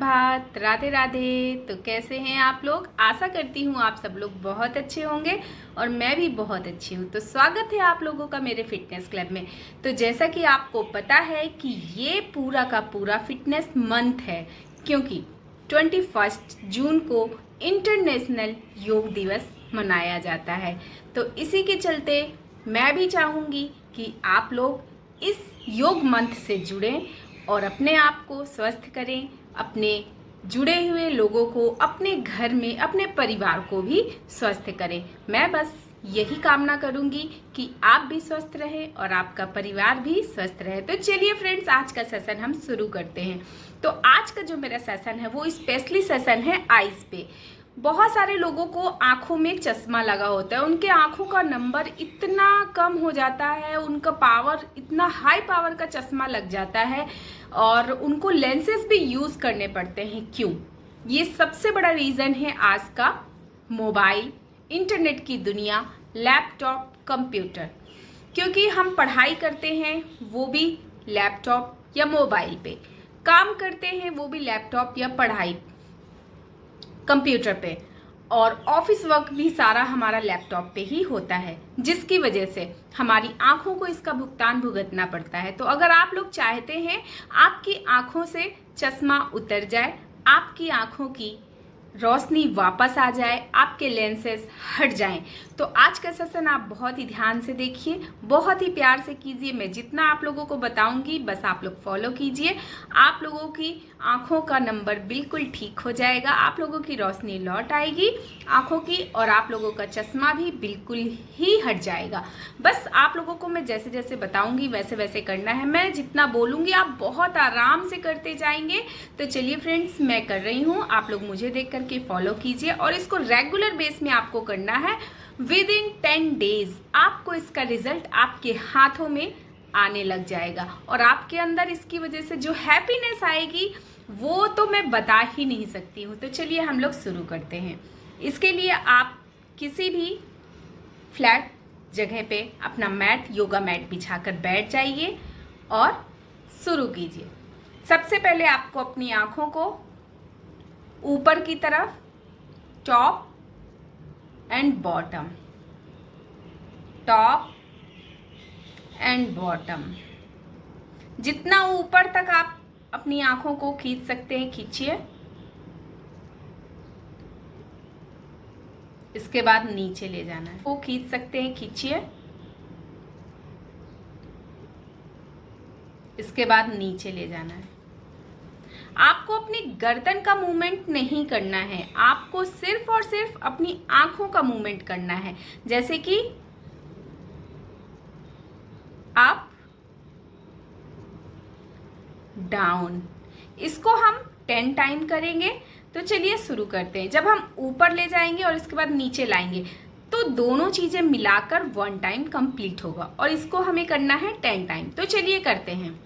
सुप्रभात, राधे राधे। तो कैसे हैं आप लोग? आशा करती हूँ आप सब लोग बहुत अच्छे होंगे और मैं भी बहुत अच्छी हूँ। तो स्वागत है आप लोगों का मेरे फिटनेस क्लब में। तो जैसा कि आपको पता है कि ये पूरा का पूरा फिटनेस मंथ है, क्योंकि 21 जून को इंटरनेशनल योग दिवस मनाया जाता है। तो इसी के चलते मैं भी चाहूँगी कि आप लोग इस योग मंथ से जुड़ें और अपने आप को स्वस्थ करें, अपने जुड़े हुए लोगों को, अपने घर में अपने परिवार को भी स्वस्थ करें। मैं बस यही कामना करूंगी कि आप भी स्वस्थ रहें और आपका परिवार भी स्वस्थ रहे। तो चलिए फ्रेंड्स, आज का सेशन हम शुरू करते हैं। तो आज का जो मेरा सेशन है वो स्पेशली सेशन है आईज पे। बहुत सारे लोगों को आंखों में चश्मा लगा होता है, उनके आंखों का नंबर इतना कम हो जाता है, उनका पावर इतना हाई पावर का चश्मा लग जाता है और उनको लेंसेज भी यूज करने पड़ते हैं। क्यों? ये सबसे बड़ा रीजन है आज का मोबाइल, इंटरनेट की दुनिया, लैपटॉप, कंप्यूटर। क्योंकि हम पढ़ाई करते हैं वो भी लैपटॉप या मोबाइल पे, काम करते हैं वो भी लैपटॉप या पढ़ाई कंप्यूटर पे, और ऑफिस वर्क भी सारा हमारा लैपटॉप पे ही होता है, जिसकी वजह से हमारी आंखों को इसका भुगतान भुगतना पड़ता है। तो अगर आप लोग चाहते हैं आपकी आंखों से चश्मा उतर जाए, आपकी आंखों की रोशनी वापस आ जाए, आपके लेंसेज हट जाएं, तो आज का सेशन आप बहुत ही ध्यान से देखिए, बहुत ही प्यार से कीजिए। मैं जितना आप लोगों को बताऊंगी बस आप लोग फॉलो कीजिए। आप लोगों की आंखों का नंबर बिल्कुल ठीक हो जाएगा, आप लोगों की रोशनी लौट आएगी आंखों की, और आप लोगों का चश्मा भी बिल्कुल ही हट जाएगा। बस आप लोगों को मैं जैसे जैसे बताऊंगी वैसे वैसे करना है। मैं जितना बोलूंगी आप बहुत आराम से करते जाएंगे। तो चलिए फ्रेंड्स, मैं कर रही हूँ, आप लोग मुझे देख करके फॉलो कीजिए और इसको रेगुलर बेस में आपको करना है। विद इन 10 डेज आपको इसका रिजल्ट आपके हाथों में आने लग जाएगा और आपके अंदर इसकी वजह से जो हैप्पीनेस आएगी वो तो मैं बता ही नहीं सकती हूँ। तो चलिए हम लोग शुरू करते हैं। इसके लिए आप किसी भी फ्लैट जगह पे अपना मैट, योगा मैट बिछाकर बैठ जाइए और शुरू कीजिए। सबसे पहले आपको अपनी आंखों को ऊपर की तरफ, top and bottom, top and bottom, जितना ऊपर तक आप अपनी आंखों को खींच सकते हैं खींचिए। इसके बाद नीचे ले जाना है, वो खींच सकते हैं खींचिए। इसके बाद नीचे ले जाना है। आपको अपनी गर्दन का मूवमेंट नहीं करना है, आपको सिर्फ और सिर्फ अपनी आंखों का मूवमेंट करना है। जैसे कि अप डाउन, इसको हम 10 टाइम करेंगे। तो चलिए शुरू करते हैं। जब हम ऊपर ले जाएंगे और इसके बाद नीचे लाएंगे तो दोनों चीजें मिलाकर 1 टाइम कंप्लीट होगा और इसको हमें करना है 10 टाइम। तो चलिए करते हैं।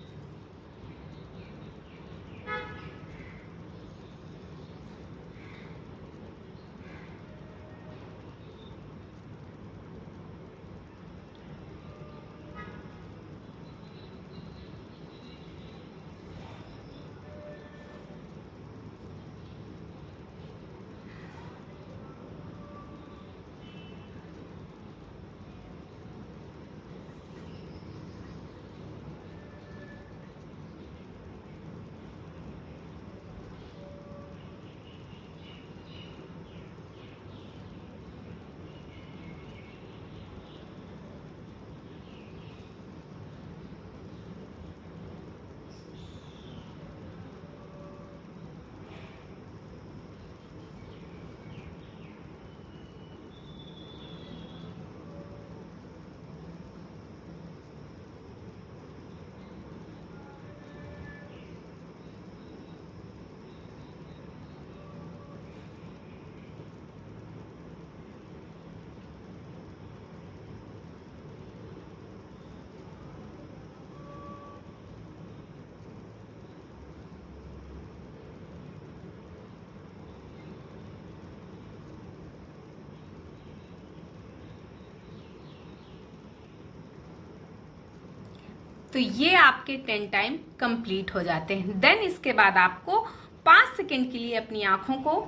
तो ये आपके 10 टाइम कंप्लीट हो जाते हैं। देन इसके बाद आपको 5 सेकंड के लिए अपनी आंखों को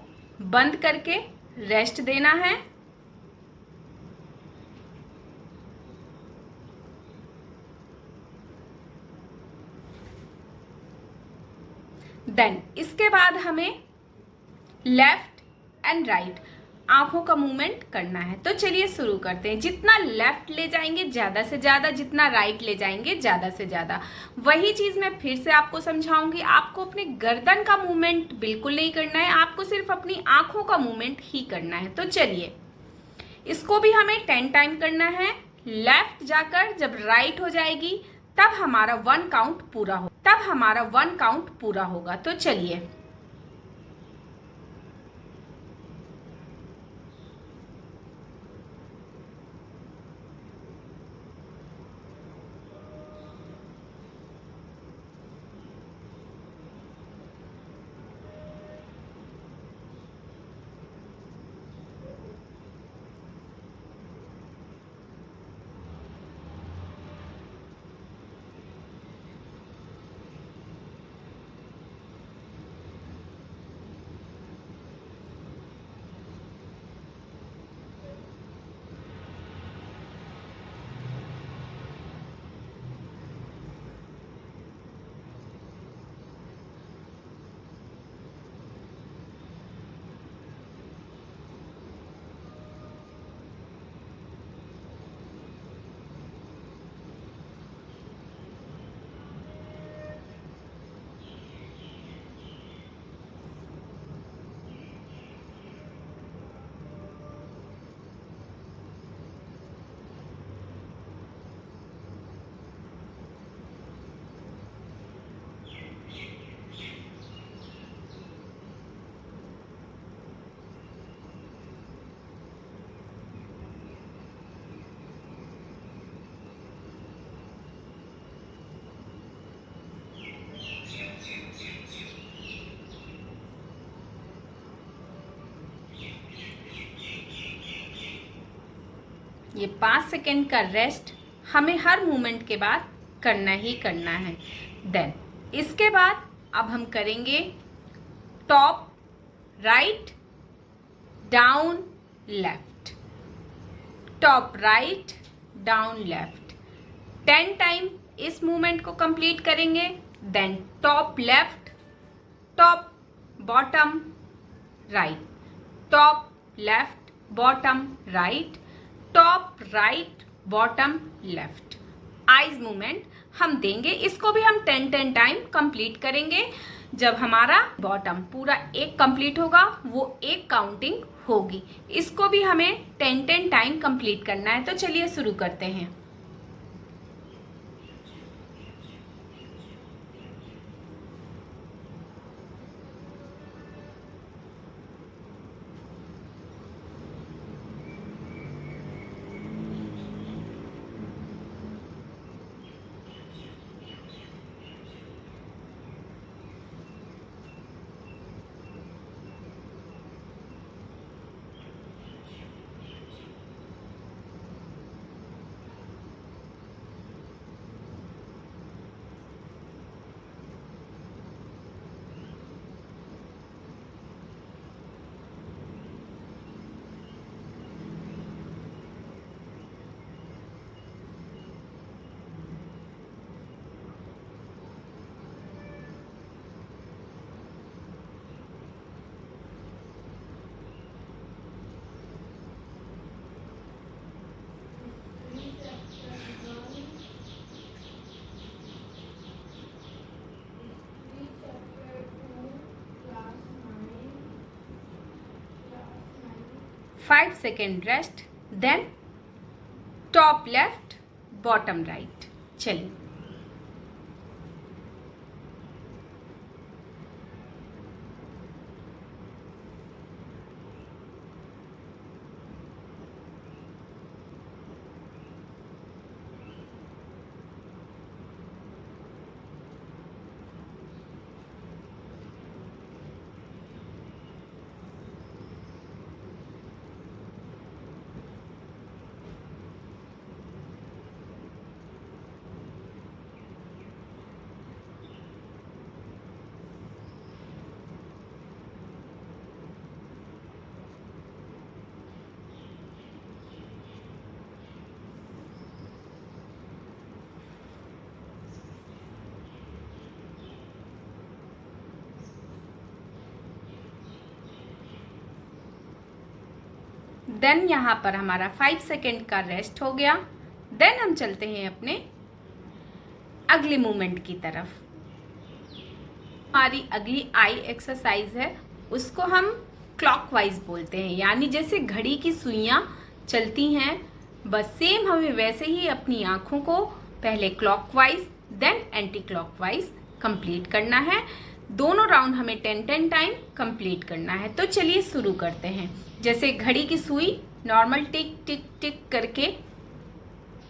बंद करके रेस्ट देना है। देन इसके बाद हमें लेफ्ट एंड राइट आंखों का मूवमेंट करना है। तो चलिए शुरू करते हैं। जितना लेफ्ट ले जाएंगे ज़्यादा से ज़्यादा, जितना राइट ले जाएंगे ज़्यादा से ज़्यादा। वही चीज़ मैं फिर से आपको समझाऊंगी। आपको अपने गर्दन का मूवमेंट बिल्कुल नहीं करना है, आपको सिर्फ अपनी आंखों का मूवमेंट ही करना है। तो चलिए, इसको भी हमें 10 टाइम करना है। लेफ्ट जाकर जब राइट हो जाएगी तब हमारा 1 काउंट पूरा होगा। तो चलिए, ये 5 सेकेंड का रेस्ट हमें हर मूवमेंट के बाद करना ही करना है। देन इसके बाद अब हम करेंगे top right down left, top right down left. 10 time इस मूवमेंट को कंप्लीट करेंगे। Then top left, top bottom right, top left bottom right, top right bottom left. Eyes movement हम देंगे, इसको भी हम 10 टाइम कंप्लीट करेंगे। जब हमारा बॉटम पूरा एक कंप्लीट होगा वो एक काउंटिंग होगी। इसको भी हमें 10 टाइम कंप्लीट करना है। तो चलिए शुरू करते हैं। Five second rest, then top left bottom right. चलिए, देन यहाँ पर हमारा 5 सेकेंड का रेस्ट हो गया। देन हम चलते हैं अपने अगले मूवमेंट की तरफ। हमारी अगली आई एक्सरसाइज है, उसको हम क्लॉकवाइज बोलते हैं, यानी जैसे घड़ी की सुइयां चलती हैं बस सेम हमें वैसे ही अपनी आँखों को पहले clockwise then anti clockwise complete करना है। दोनों राउंड हमें 10-10 टाइम कंप्लीट करना है। तो चलिए शुरू करते हैं। जैसे घड़ी की सुई नॉर्मल टिक टिक टिक करके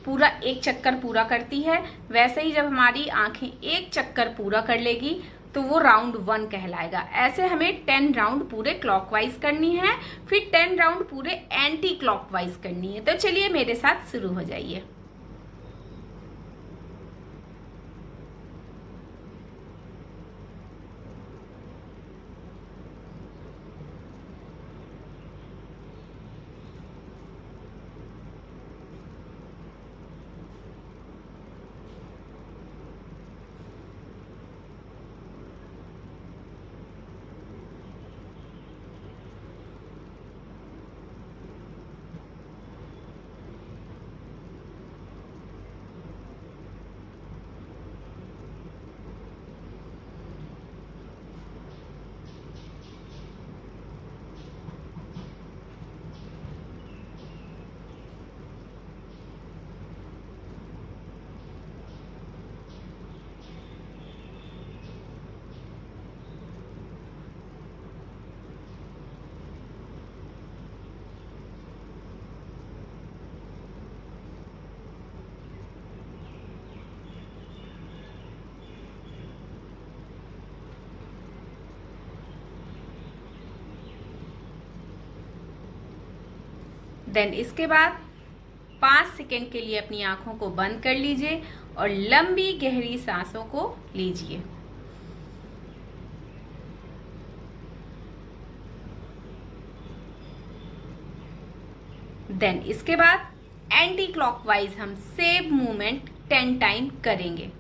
पूरा एक चक्कर पूरा करती है, वैसे ही जब हमारी आंखें एक चक्कर पूरा कर लेगी तो वो राउंड 1 कहलाएगा। ऐसे हमें 10 राउंड पूरे क्लॉकवाइज करनी है, फिर 10 राउंड पूरे एंटी क्लॉकवाइज करनी है। तो चलिए मेरे साथ शुरू हो जाइए। देन इसके बाद 5 सेकेंड के लिए अपनी आंखों को बंद कर लीजिए और लंबी गहरी सांसों को लीजिए। देन इसके बाद एंटी क्लॉकवाइज हम सेम मूवमेंट 10 टाइम करेंगे।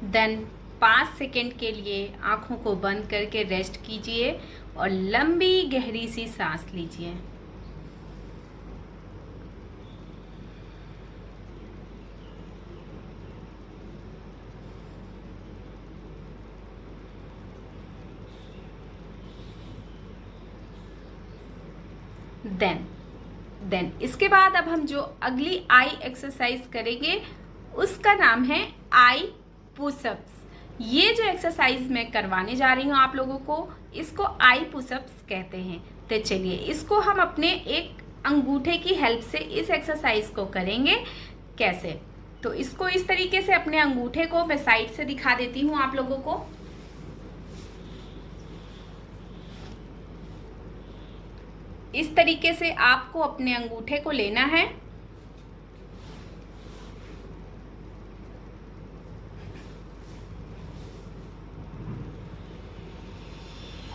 देन 5 सेकेंड के लिए आंखों को बंद करके रेस्ट कीजिए और लंबी गहरी सी सांस लीजिए। देन इसके बाद अब हम जो अगली आई एक्सरसाइज करेंगे उसका नाम है आई पुशअप्स। ये जो एक्सरसाइज मैं करवाने जा रही हूँ आप लोगों को, इसको आई पुशअप्स कहते हैं। तो चलिए इसको हम अपने एक अंगूठे की हेल्प से इस एक्सरसाइज को करेंगे। कैसे? तो इसको इस तरीके से अपने अंगूठे को मैं साइड से दिखा देती हूँ आप लोगों को। इस तरीके से आपको अपने अंगूठे को लेना है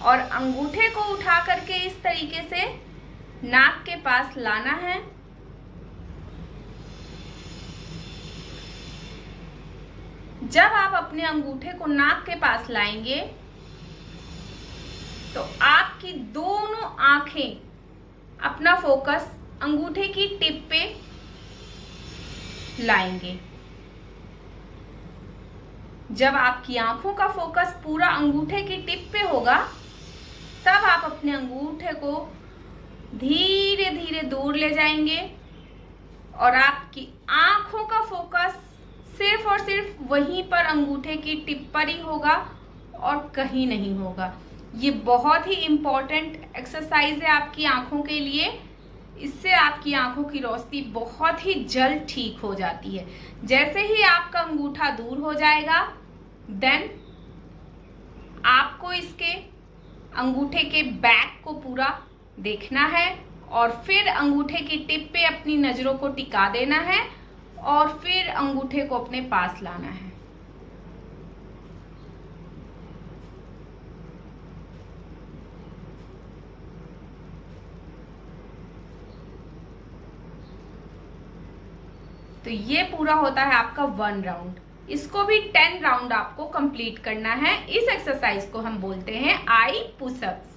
और अंगूठे को उठा करके इस तरीके से नाक के पास लाना है। जब आप अपने अंगूठे को नाक के पास लाएंगे तो आपकी दोनों आंखें अपना फोकस अंगूठे की टिप पे लाएंगे। जब आपकी आंखों का फोकस पूरा अंगूठे की टिप पे होगा, तब आप अपने अंगूठे को धीरे धीरे दूर ले जाएंगे और आपकी आंखों का फोकस सिर्फ और सिर्फ वहीं पर अंगूठे की टिप पर ही होगा और कहीं नहीं होगा। ये बहुत ही इम्पोर्टेंट एक्सरसाइज है आपकी आंखों के लिए। इससे आपकी आंखों की रोशनी बहुत ही जल्द ठीक हो जाती है। जैसे ही आपका अंगूठा दूर हो जाएगा, देन आपको इसके अंगूठे के बैक को पूरा देखना है और फिर अंगूठे की टिप पे अपनी नजरों को टिका देना है और फिर अंगूठे को अपने पास लाना है। तो ये पूरा होता है आपका 1 राउंड। इसको भी 10 राउंड आपको कंप्लीट करना है। इस एक्सरसाइज को हम बोलते हैं आई पुशअप्स।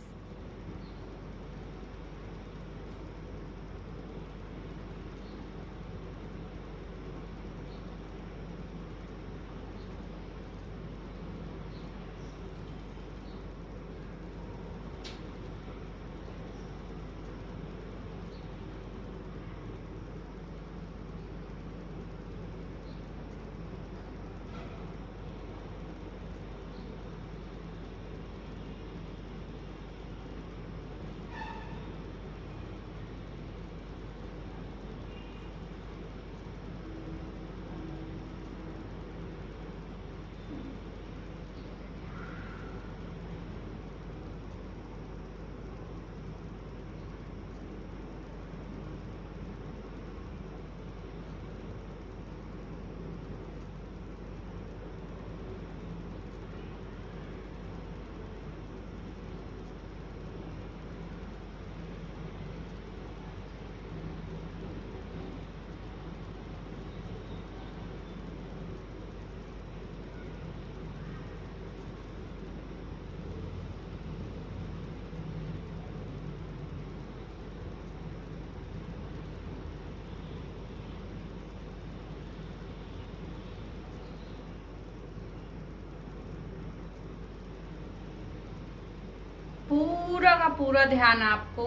पूरा का पूरा ध्यान आपको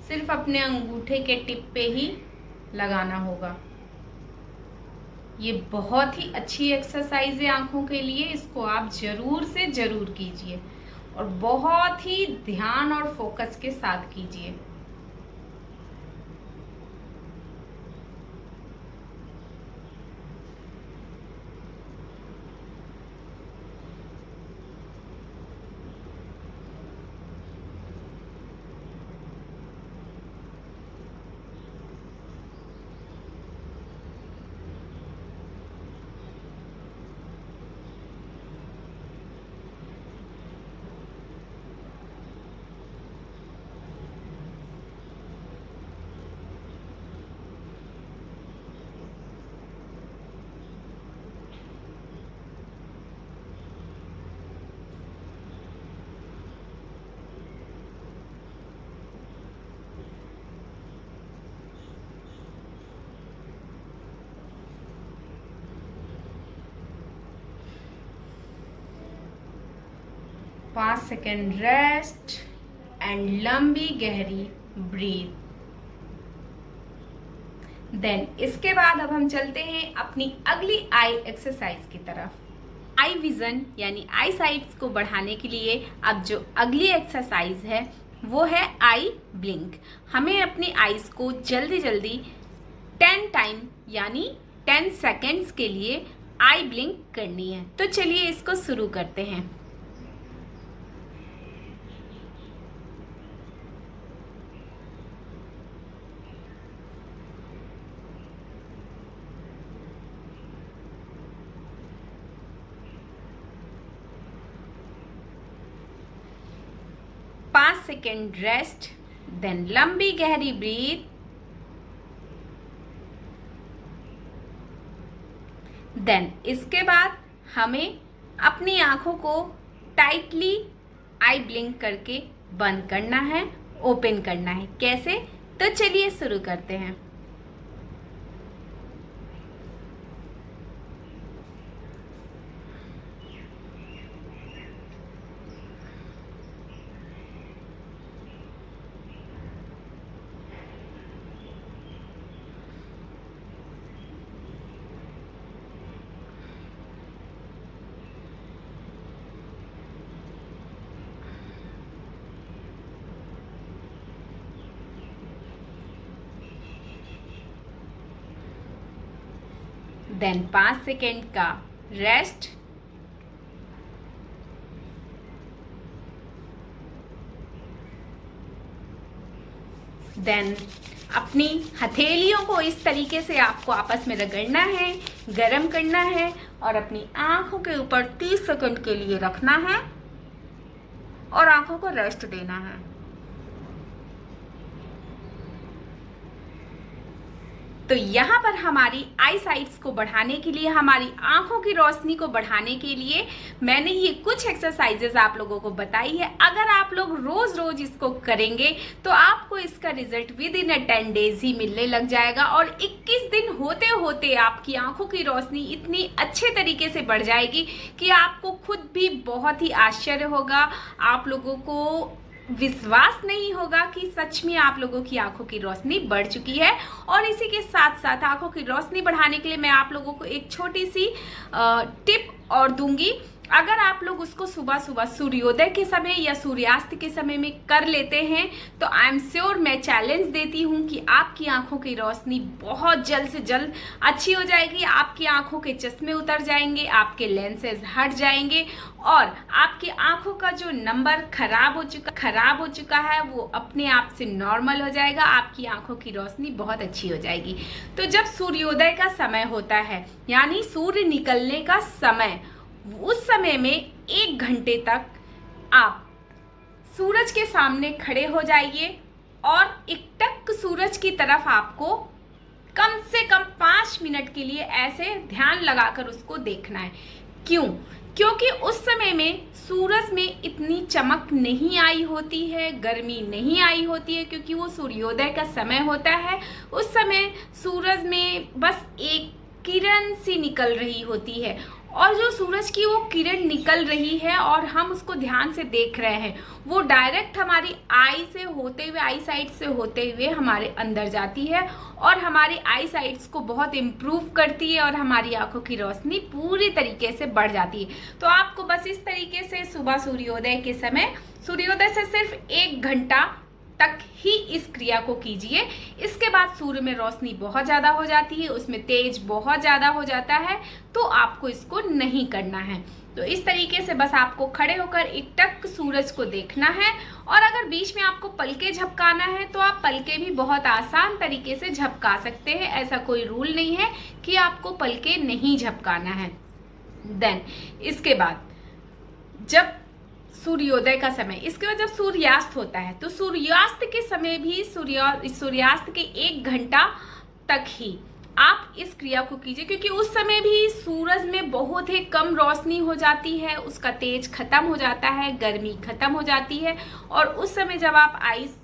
सिर्फ अपने अंगूठे के टिप पे ही लगाना होगा। ये बहुत ही अच्छी एक्सरसाइज है आंखों के लिए। इसको आप जरूर से जरूर कीजिए और बहुत ही ध्यान और फोकस के साथ कीजिए। पाँच सेकेंड रेस्ट एंड लंबी गहरी ब्रीथ। देन इसके बाद अब हम चलते हैं अपनी अगली आई एक्सरसाइज की तरफ। आई विजन यानी आई साइट्स को बढ़ाने के लिए अब जो अगली एक्सरसाइज है वो है आई ब्लिंक। हमें अपनी आईज को जल्दी जल्दी 10 टाइम यानी 10 सेकेंड्स के लिए आई ब्लिंक करनी है। तो चलिए इसको शुरू करते हैं। सेकेंड रेस्ट, देन लंबी गहरी ब्रीथ, देन इसके बाद हमें अपनी आंखों को टाइटली आई ब्लिंक करके बंद करना है, ओपन करना है। कैसे? तो चलिए शुरू करते हैं। देन 5 सेकेंड का रेस्ट, देन अपनी हथेलियों को इस तरीके से आपको आपस में रगड़ना है, गरम करना है और अपनी आंखों के ऊपर 30 सेकंड के लिए रखना है और आंखों को रेस्ट देना है। तो यहाँ पर हमारी आई साइट्स को बढ़ाने के लिए, हमारी आंखों की रोशनी को बढ़ाने के लिए मैंने ये कुछ एक्सरसाइजेस आप लोगों को बताई है। अगर आप लोग रोज रोज इसको करेंगे तो आपको इसका रिजल्ट विद इन 10 डेज ही मिलने लग जाएगा और 21 दिन होते होते आपकी आंखों की रोशनी इतनी अच्छे तरीके से बढ़ जाएगी कि आपको खुद भी बहुत ही आश्चर्य होगा। आप लोगों को विश्वास नहीं होगा कि सच में आप लोगों की आंखों की रोशनी बढ़ चुकी है। और इसी के साथ साथ आंखों की रोशनी बढ़ाने के लिए मैं आप लोगों को एक छोटी सी टिप और दूंगी। अगर आप लोग उसको सुबह सुबह सूर्योदय के समय या सूर्यास्त के समय में कर लेते हैं तो आई एम श्योर, मैं चैलेंज देती हूँ कि आपकी आंखों की रोशनी बहुत जल्द से जल्द अच्छी हो जाएगी। आपकी आंखों के चश्मे उतर जाएंगे, आपके लेंसेज हट जाएंगे और आपकी आंखों का जो नंबर खराब हो चुका है वो अपने आप से नॉर्मल हो जाएगा। आपकी आंखों की रोशनी बहुत अच्छी हो जाएगी। तो जब सूर्योदय का समय होता है यानी सूर्य निकलने का समय, उस समय में 1 घंटे तक आप सूरज के सामने खड़े हो जाइए और एकटक सूरज की तरफ आपको कम से कम 5 मिनट के लिए ऐसे ध्यान लगाकर उसको देखना है। क्यों? क्योंकि उस समय में सूरज में इतनी चमक नहीं आई होती है, गर्मी नहीं आई होती है, क्योंकि वो सूर्योदय का समय होता है। उस समय सूरज में बस एक किरण सी निकल रही होती है और जो सूरज की वो किरण निकल रही है और हम उसको ध्यान से देख रहे हैं, वो डायरेक्ट हमारी आई से होते हुए, आई साइट से होते हुए हमारे अंदर जाती है और हमारी आई साइट्स को बहुत इम्प्रूव करती है और हमारी आंखों की रोशनी पूरी तरीके से बढ़ जाती है। तो आपको बस इस तरीके से सुबह सूर्योदय के समय, सूर्योदय से सिर्फ 1 घंटा तक ही इस क्रिया को कीजिए। इसके बाद सूर्य में रोशनी बहुत ज़्यादा हो जाती है, उसमें तेज बहुत ज़्यादा हो जाता है, तो आपको इसको नहीं करना है। तो इस तरीके से बस आपको खड़े होकर एकटक सूरज को देखना है और अगर बीच में आपको पलके झपकाना है तो आप पलके भी बहुत आसान तरीके से झपका सकते हैं। ऐसा कोई रूल नहीं है कि आपको पलके नहीं झपकाना है। देन इसके बाद जब सूर्योदय का समय, इसके बाद जब सूर्यास्त होता है तो सूर्यास्त के समय भी सूर्यास्त के 1 घंटा तक ही आप इस क्रिया को कीजिए, क्योंकि उस समय भी सूरज में बहुत ही कम रोशनी हो जाती है, उसका तेज खत्म हो जाता है, गर्मी खत्म हो जाती है और उस समय जब आप आईज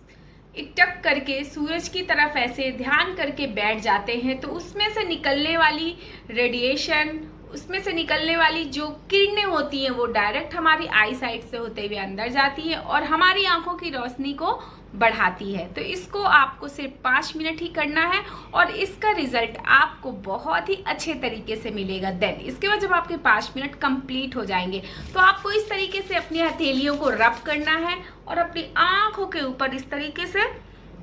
एकटक करके सूरज की तरफ ऐसे ध्यान करके बैठ जाते हैं तो उसमें से निकलने वाली रेडिएशन, उसमें से निकलने वाली जो किरणें होती हैं वो डायरेक्ट हमारी आई साइट से होते हुए अंदर जाती है और हमारी आंखों की रोशनी को बढ़ाती है। तो इसको आपको सिर्फ 5 मिनट ही करना है और इसका रिजल्ट आपको बहुत ही अच्छे तरीके से मिलेगा। देन इसके बाद जब आपके 5 मिनट कंप्लीट हो जाएंगे तो आपको इस तरीके से अपनी हथेलियों को रब करना है और अपनी आंखों के ऊपर इस तरीके से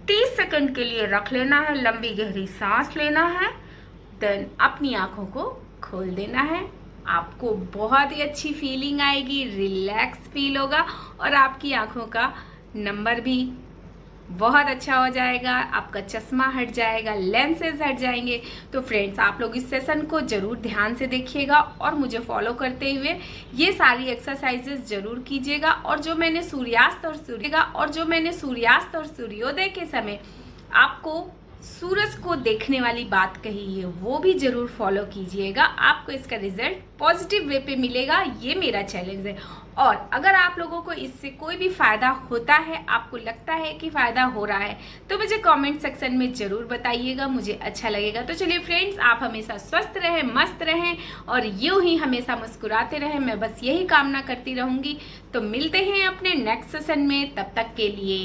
30 सेकंड के लिए रख लेना है, लंबी गहरी सांस लेना है, देन अपनी आंखों को खोल देना है। आपको बहुत ही अच्छी फीलिंग आएगी, रिलैक्स फील होगा और आपकी आंखों का नंबर भी बहुत अच्छा हो जाएगा, आपका चश्मा हट जाएगा, लेंसेज हट जाएंगे। तो फ्रेंड्स, आप लोग इस सेशन को जरूर ध्यान से देखिएगा और मुझे फॉलो करते हुए ये सारी एक्सरसाइजेस जरूर कीजिएगा। और जो मैंने सूर्यास्त और सूर्योदय के समय आपको सूरज को देखने वाली बात कही है वो भी जरूर फॉलो कीजिएगा। आपको इसका रिजल्ट पॉजिटिव वे पे मिलेगा, ये मेरा चैलेंज है। और अगर आप लोगों को इससे कोई भी फ़ायदा होता है, आपको लगता है कि फ़ायदा हो रहा है, तो मुझे कमेंट सेक्शन में ज़रूर बताइएगा, मुझे अच्छा लगेगा। तो चलिए फ्रेंड्स, आप हमेशा स्वस्थ रहें, मस्त रहें और यूँ ही हमेशा मुस्कुराते रहें, मैं बस यही कामना करती रहूँगी। तो मिलते हैं अपने नेक्स्ट सेशन में, तब तक के लिए